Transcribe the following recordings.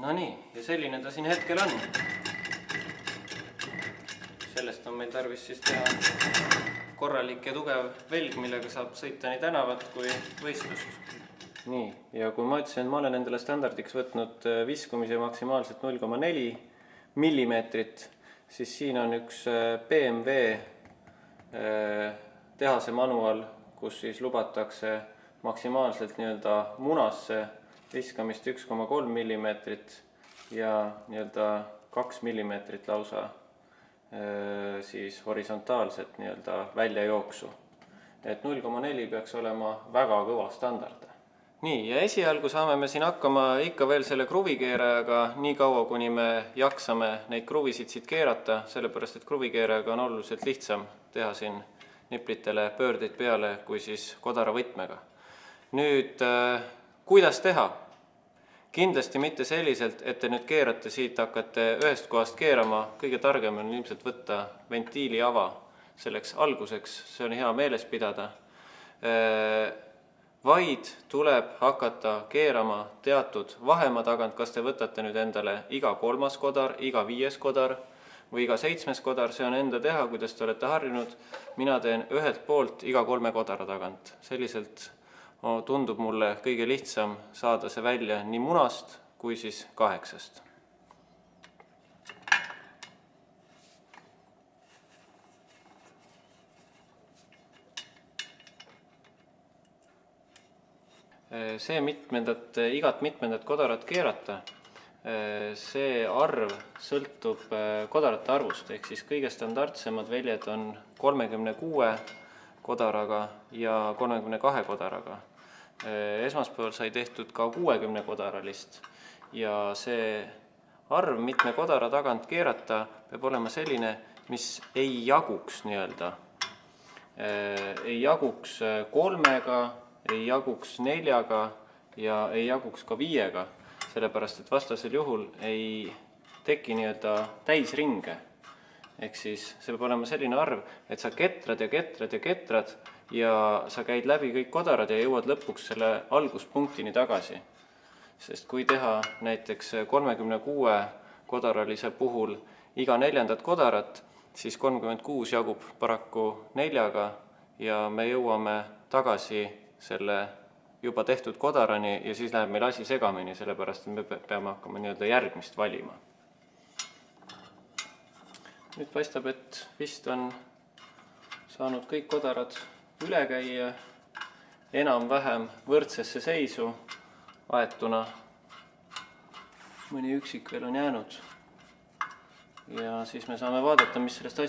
No nii, ja selline ta siin hetkel on. Sellest on meil tarvis siis teha korralik ja tugev velg, millega saab sõita nii tänavat kui võistlust. Nii, ja kui ma ütlesin, et ma olen endale standardiks võtnud viskumise maksimaalselt 0,4 millimeetrit, siis siin on üks BMW tehase manual, kus siis lubatakse maksimaalselt nii-öelda munasse viskamist 1,3 millimeetrit ja nii-öelda 2 millimeetrit lausa siis horisontaalset nii-öelda väljajooksu. Et 0,4 peaks olema väga kõva standard. Nii, ja esialgu saame me siin hakkama ikka veel selle kruvikeerajaga nii kaua, kuni me jaksame neid kruvisid siit keerata, sellepärast et kruvikeerajaga on oluliselt lihtsam teha siin niplitele pöördeid peale kui siis kodaravõtmega. Nüüd, kuidas teha? Kindlasti mitte selliselt, et te nüüd keerate siit, hakkate ühest kohast keerama, kõige targem on ilmselt võtta ventiili ava selleks alguseks, see on hea meeles pidada, vaid tuleb hakata keerama teatud vahemaa tagant, kas te võtate nüüd endale iga 3. kodar, iga 5. kodar või iga 7. kodar, see on enda teha, kuidas te olete harjunud, mina teen ühelt poolt iga 3 kodara tagant, selliselt tundub mulle kõige lihtsam saada see välja nii munast kui siis 8. See igat mitmendat kodarat keerata, see arv sõltub kodarate arvust, ehk siis kõige standardsemad väljed on 36 kodaraga ja 32 kodaraga. Esmaspäeval sai tehtud ka 60 kodaralist ja see arv mitme kodara tagant keerata peab olema selline, mis ei jaguks nii-öelda. Ei jaguks 3-ga, ei jaguks 4-ga ja ei jaguks ka 5-ga, sellepärast et vastasel juhul ei teki nii-öelda täisringe. Ehk siis see peab olema selline arv, et sa ketrad ja ketrad ja ketrad ja sa käid läbi kõik kodarad ja jõuad lõpuks selle alguspunktini tagasi. Sest kui teha näiteks 36 kodaralise puhul iga 4. kodarat, siis 36 jagub paraku 4-ga ja me jõuame tagasi selle juba tehtud kodarani ja siis läheb meil asi segamini, sellepärast et me peame hakkama nii-öelda järgmist valima. Nüüd paistab, et vist on saanud kõik kodarad üle käia enam-vähem võrdsesse seisu aetuna. Mõni üksik veel on jäänud. Ja siis me saame vaadata, mis sellest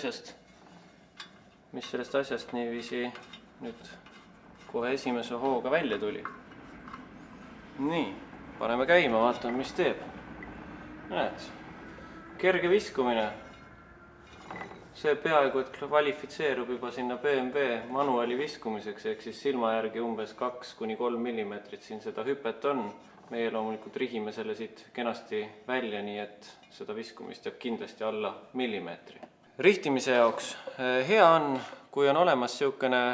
asjast niiviisi nüüd kohe esimese hooga välja tuli. Nii, paneme käima, vaatame, mis teeb. Näed, kerge viskumine. See peaaegu, et kvalifitseerub juba sinna BMW manuali viskumiseks, ehk siis silma järgi umbes 2–3 millimeetrit siin seda hüpet on. Meie loomulikult rihime selle siit kenasti välja, nii et seda viskumist jääb kindlasti alla millimeetri. Rihtimise jaoks hea on, kui on olemas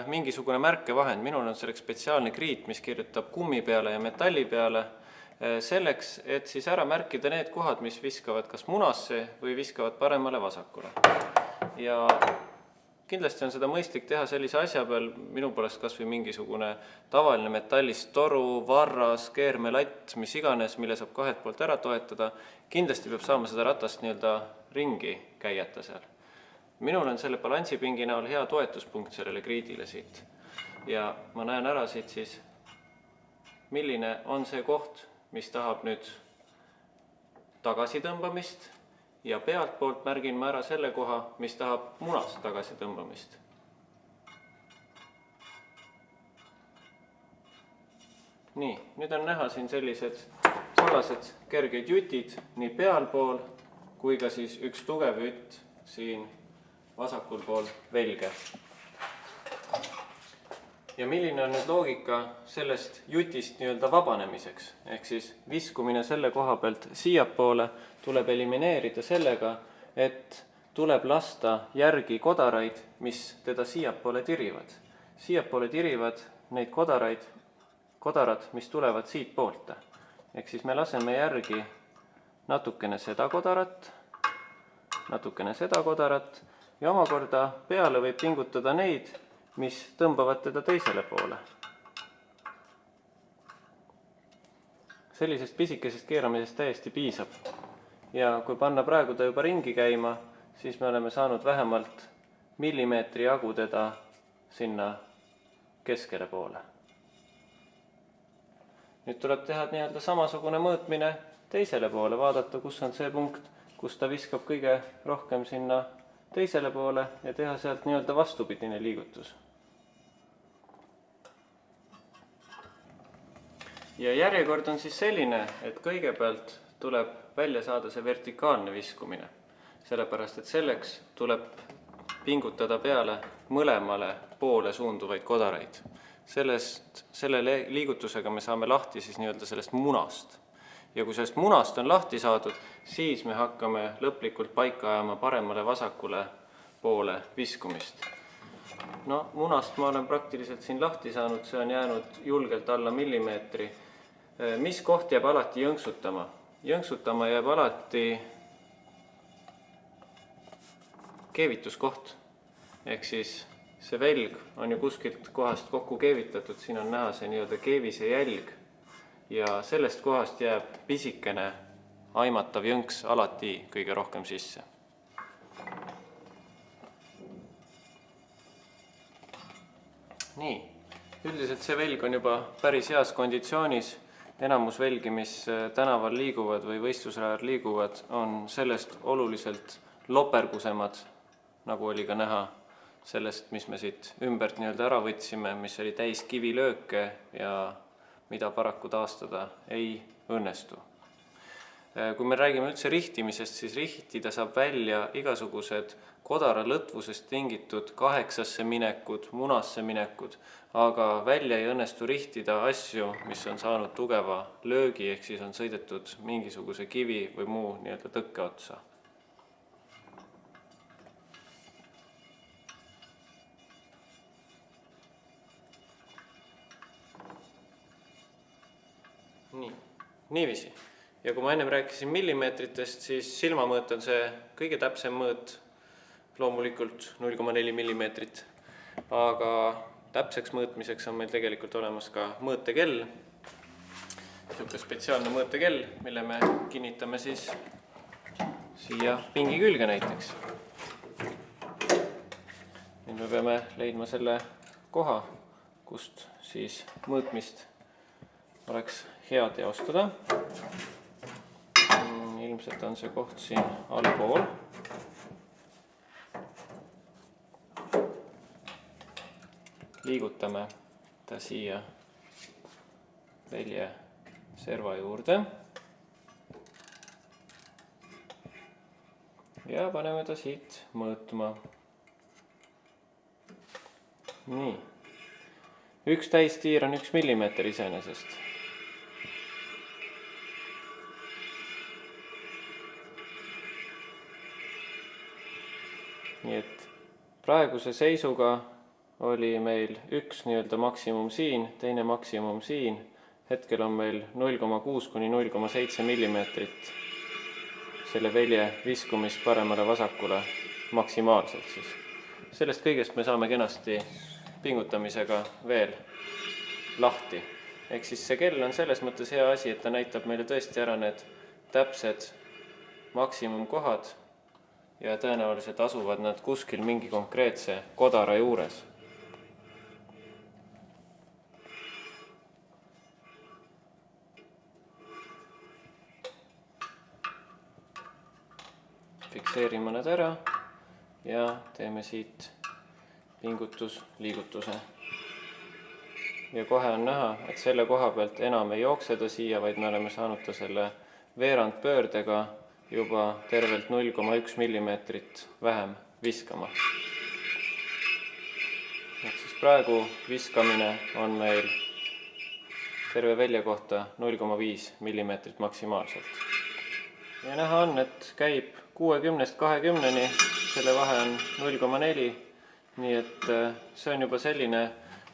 mingisugune märkevahend. Minul on selleks spetsiaalne kriit, mis kirjutab kummi peale ja metalli peale, selleks, et siis ära märkida need kohad, mis viskavad kas munasse või viskavad paremale vasakule. Ja kindlasti on seda mõistlik teha sellise asja peal, minu poolest kas või mingisugune tavaline metallist toru, varras, keermelatt, mis iganes, mille saab kahelt poolt ära toetada. Kindlasti peab saama seda ratast nii-öelda ringi käiata seal. Minul on selle balanssipingi näol hea toetuspunkt sellele kriidile siit. Ja ma näen ära siit siis, milline on see koht, mis tahab nüüd tagasitõmbamist. Ja pealt poolt märgin ma ära selle koha, mis tahab munast tagasi tõmbamist. Nii, nüüd on näha siin sellised kollased kerged jutid nii pealpool kui ka siis üks tugev jutt siin vasakul pool velge. Ja milline on nüüd loogika sellest jutist nii-öelda vabanemiseks? Ehk siis viskumine selle koha pealt siiapoole tuleb elimineerida sellega, et tuleb lasta järgi kodaraid, mis teda siiapoole tirivad. Siiapoole tirivad neid kodarad, mis tulevad siit poolt. Ehk siis me laseme järgi natukene seda kodarat ja omakorda peale võib pingutada neid, mis tõmbavad teda teisele poole. Sellisest pisikesest keeramisest täiesti piisab. Ja kui panna praegu ta juba ringi käima, siis me oleme saanud vähemalt millimeetri jagu teda sinna keskele poole. Nüüd tuleb teha nii-öelda samasugune mõõtmine teisele poole, vaadata, kus on see punkt, kus ta viskab kõige rohkem sinna teisele poole ja teha sealt nii-öelda vastupidine liigutus. Ja järjekord on siis selline, et kõigepealt tuleb välja saada see vertikaalne viskumine, sellepärast et selleks tuleb pingutada peale mõlemale poole suunduvaid kodaraid. Selle liigutusega me saame lahti siis nii-öelda sellest munast. Ja kui sellest munast on lahti saadud, siis me hakkame lõplikult paika ajama paremale vasakule poole viskumist. No munast ma olen praktiliselt siin lahti saanud, see on jäänud julgelt alla millimeetri. Mis koht jääb alati jõnksutama? Jõnksutama jääb alati keevituskoht. Ehk siis see velg on ju kuskilt kohast kokku keevitatud, siin on näha see nii-öelda keevise jälg. Ja sellest kohast jääb pisikene aimatav jõnks alati kõige rohkem sisse. Nii, üldiselt see velg on juba päris heas konditsioonis. Enamus velgi, mis tänaval liiguvad või võistlusrajal liiguvad, on sellest oluliselt lopergusemad, nagu oli ka näha sellest, mis me siit ümbert nii-öelda ära võtsime, mis oli täis kivilööke ja mida paraku taastada ei õnnestu. Kui me räägime üldse rihtimisest, siis rihtida saab välja igasugused kodara lõtvusest tingitud 8-sse minekud, munasse minekud, aga välja ei õnnestu rihtida asju, mis on saanud tugeva löögi, ehk siis on sõidetud mingisuguse kivi või muu nii-öelda tõkke otsa. Niiviisi. Ja kui ma ennem rääkisin millimeetritest, siis silmamõõt on see kõige täpsem mõõt, loomulikult 0,4 millimeetrit. Aga täpseks mõõtmiseks on meil tegelikult olemas ka mõõtekell. Niisugune spetsiaalne mõõtekell, mille me kinnitame siis siia pingi külge näiteks. Nüüd me peame leidma selle koha, kust siis mõõtmist oleks hea teostada. Ilmselt on see koht siin allpool. Liigutame ta siia velje serva juurde. Ja paneme ta siit mõõtma. Nii. Üks täistiir on 1 millimeeter iseenesest. Nii et praeguse seisuga oli meil üks nii-öelda maksimum siin, teine maksimum siin. Hetkel on meil 0,6 kuni 0,7 millimeetrit selle velje viskumist paremale vasakule maksimaalselt siis. Sellest kõigest me saame kenasti pingutamisega veel lahti. Ehk siis see kell on selles mõttes hea asi, et ta näitab meile tõesti ära need täpsed maksimumkohad ja tõenäoliselt asuvad nad kuskil mingi konkreetse kodara juures. Fikseerime nad ära ja teeme siit pingutusliigutuse. Ja kohe on näha, et selle koha pealt enam ei jookse ta siia, vaid me oleme saanud ta selle veerandpöördega juba tervelt 0,1 millimeetrit vähem viskama. Et siis praegu viskamine on meil terve velje kohta 0,5 millimeetrit maksimaalselt. Ja näha on, et käib 60-20-ni, selle vahe on 0,4, nii et see on juba selline,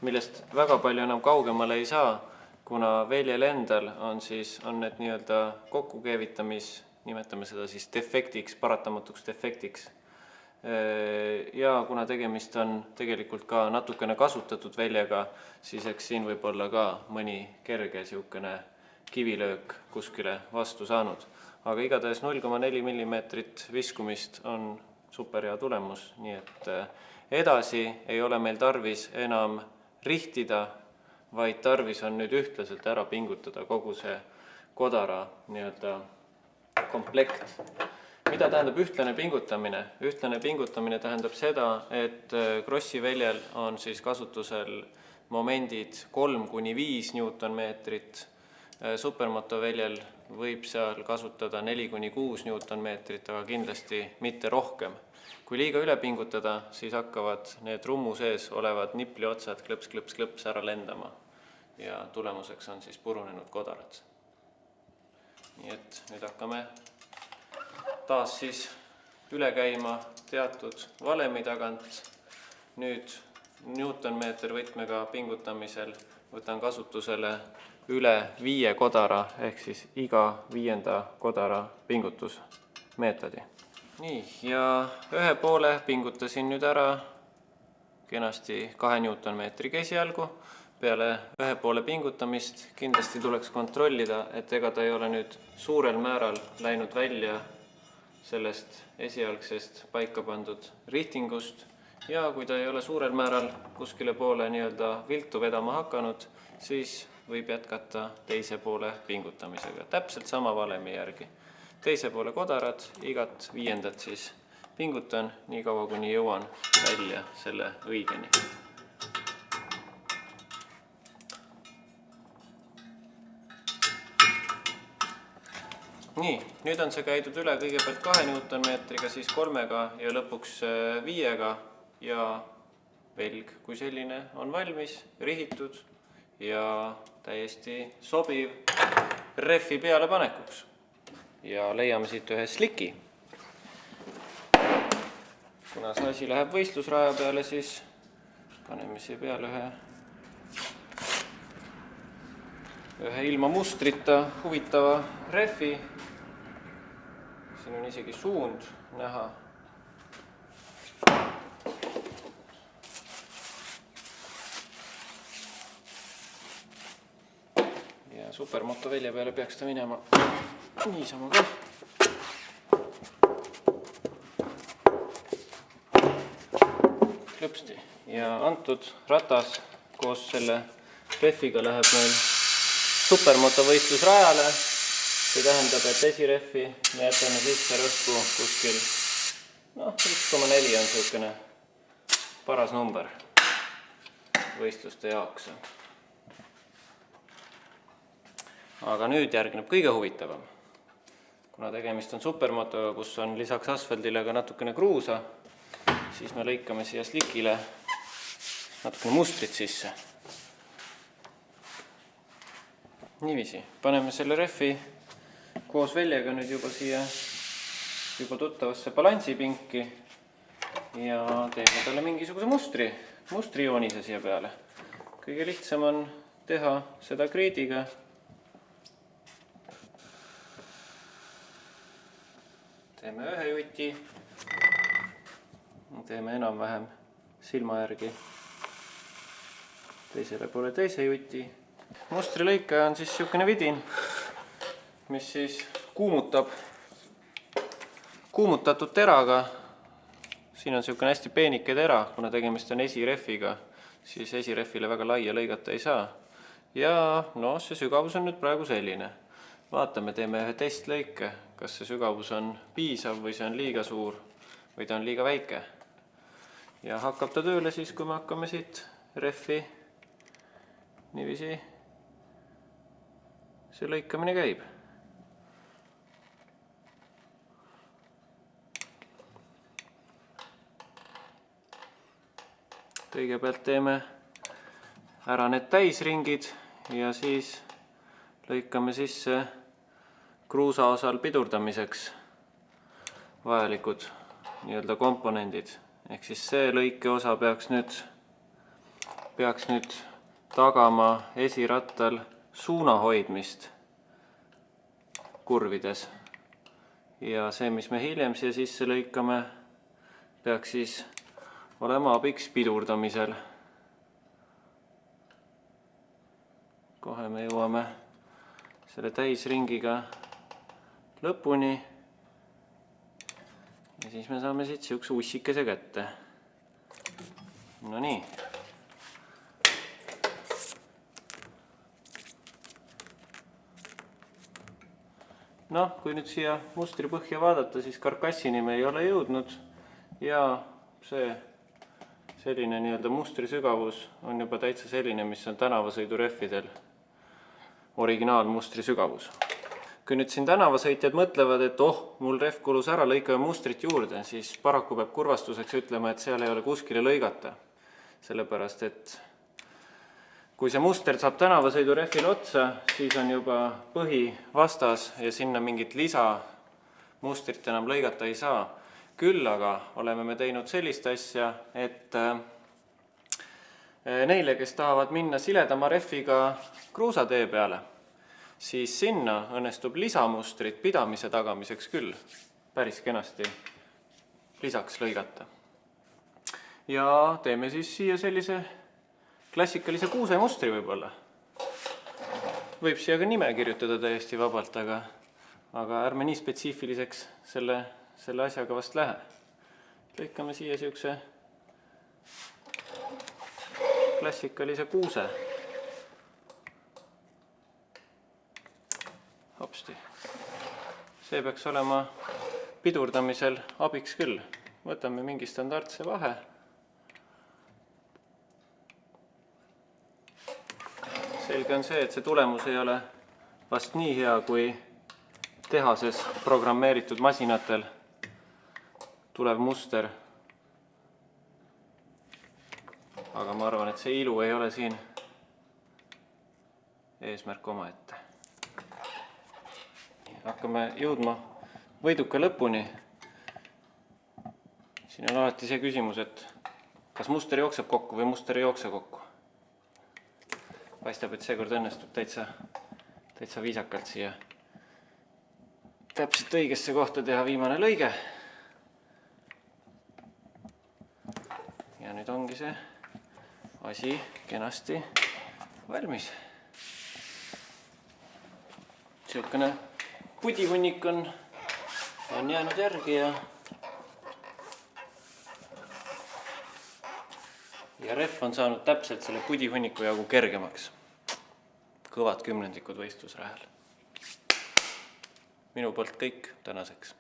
millest väga palju enam kaugemale ei saa, kuna veljel endal on need nii-öelda kokkukeevitamis nimetame seda siis defektiks, paratamatuks defektiks. Ja kuna tegemist on tegelikult ka natukene kasutatud väljaga, siis eks siin võib olla ka mõni kerge siukene kivilöök kuskile vastu saanud. Aga igatahes 0,4 mm viskumist on super hea tulemus, nii et edasi ei ole meil tarvis enam rihtida, vaid tarvis on nüüd ühtlaselt ära pingutada kogu see kodara nii-öelda komplekt. Mida tähendab ühtlane pingutamine? Ühtlane pingutamine tähendab seda, et krossi väljal on siis kasutusel momendid 3–5 Newton-meetrit, supermoto väljal võib seal kasutada 4–6 Newton-meetrit, aga kindlasti mitte rohkem. Kui liiga üle pingutada, siis hakkavad need rummu sees olevad nipli otsad klõps ära lendama ja tulemuseks on siis purunenud kodarad. Nii et nüüd hakkame taas siis üle käima teatud valemi tagant. Nüüd Newton-meeter võtmega pingutamisel võtan kasutusele üle 5 kodara ehk siis iga 5. kodara pingutusmeetodi. Nii, ja ühe poole pingutasin nüüd ära kenasti 2 Newton-meetriga esialgu. Peale ühe poole pingutamist kindlasti tuleks kontrollida, et ega ta ei ole nüüd suurel määral läinud välja sellest esialgsest paika pandud rihtingust ja kui ta ei ole suurel määral kuskile poole nii-öelda viltu vedama hakanud, siis võib jätkata teise poole pingutamisega. Täpselt sama valemi järgi. Teise poole kodarad, igat 5. siis pingutan nii kaua, kuni jõuan välja selle õigeni. Nii, nüüd on see käidud üle kõigepealt 2 Newton-meetriga, siis 3-ga ja lõpuks 5-ga ja velg kui selline on valmis, rihitud ja täiesti sobiv rehvi peale panekuks. Ja leiame siit ühe sliki. Kuna see asi läheb võistlusraja peale, siis paneme siia peale ühe ilma mustrita huvitava rehvi. Siin on isegi suund näha. Ja supermoto välja peale peaks ta minema niisama ka. Klõpsti. Ja antud ratas koos selle rehviga läheb meil supermoto võistlusrajale. See tähendab, et esirehvi me jätame sisse rõhku kuskil 1,4 on siukene paras number võistluste jaoks. Aga nüüd järgneb kõige huvitavam. Kuna tegemist on supermotoga, kus on lisaks asfaldile ka natukene kruusa, siis me lõikame siia slikile natukene mustrit sisse. Niiviisi, paneme selle rehvi koos väljaga nüüd juba siia tuttavasse balanssipinki ja teeme talle mingisuguse mustrijoonise siia peale. Kõige lihtsam on teha seda kriidiga. Teeme ühe juti, teeme enam-vähem silma järgi teisele poole teise juti. Mustrilõikaja on siis siukene vidin, mis siis kuumutatud teraga. Siin on siukene hästi peenike tera, kuna tegemist on esirehviga, siis esirehvile väga laia lõigata ei saa. Ja see sügavus on nüüd praegu selline. Vaatame, teeme ühe testlõike, kas see sügavus on piisav või see on liiga suur või ta on liiga väike. Ja hakkab ta tööle siis, kui me hakkame siit rehvi niiviisi see lõikamine käib. Kõigepealt teeme ära need täisringid ja siis lõikame sisse kruusaosal pidurdamiseks vajalikud nii-öelda komponendid. Ehk siis see lõikeosa peaks nüüd tagama esirattal suuna hoidmist kurvides. ja see, mis me hiljem siia sisse lõikame, peaks siis olema abiks pidurdamisel. Kohe me jõuame selle täisringiga lõpuni ja siis me saame siit siukse ussikese kätte. No nii. Noh, kui nüüd siia mustri põhja vaadata, siis karkassini me ei ole jõudnud ja see selline nii-öelda mustri sügavus on juba täitsa selline, mis on tänavasõidurehvidel originaalmustri sügavus. Kui nüüd siin tänavasõitjad mõtlevad, et mul rehv kulus ära, lõikame mustrit juurde, siis paraku peab kurvastuseks ütlema, et seal ei ole kuskile lõigata. Sellepärast, et kui see muster saab tänavasõidurehvil otsa, siis on juba põhi vastas ja sinna mingit lisa mustrit enam lõigata ei saa. Küll aga oleme me teinud sellist asja, et neile, kes tahavad minna siledama rehviga kruusatee peale, siis sinna õnnestub lisamustrit pidamise tagamiseks küll päris kenasti lisaks lõigata. Ja teeme siis siia sellise klassikalise kuusemustri võib-olla. Võib siia ka nime kirjutada täiesti vabalt, aga ärme nii spetsiifiliseks selle asjaga vast lähe. Lõikame siia siukse klassikalise kuuse. Hopsti. See peaks olema pidurdamisel abiks küll. Võtame mingi standardse vahe. Selge on see, et see tulemus ei ole vast nii hea, kui tehases programmeeritud masinatel tulev muster. Aga ma arvan, et see ilu ei ole siin eesmärk omaette. Hakkame jõudma võiduka lõpuni. Siin on alati see küsimus, et kas muster jookseb kokku või muster ei jookse kokku. Paistab, et seekord õnnestub täitsa viisakalt siia täpselt õigesse kohta teha viimane lõige. Ja nüüd ongi see asi kenasti valmis. Siukene pudihunnik on jäänud järgi ja rehv on saanud täpselt selle pudihunniku jagu kergemaks. Kõvad kümnendikud võistlusrajal. Minu poolt kõik tänaseks.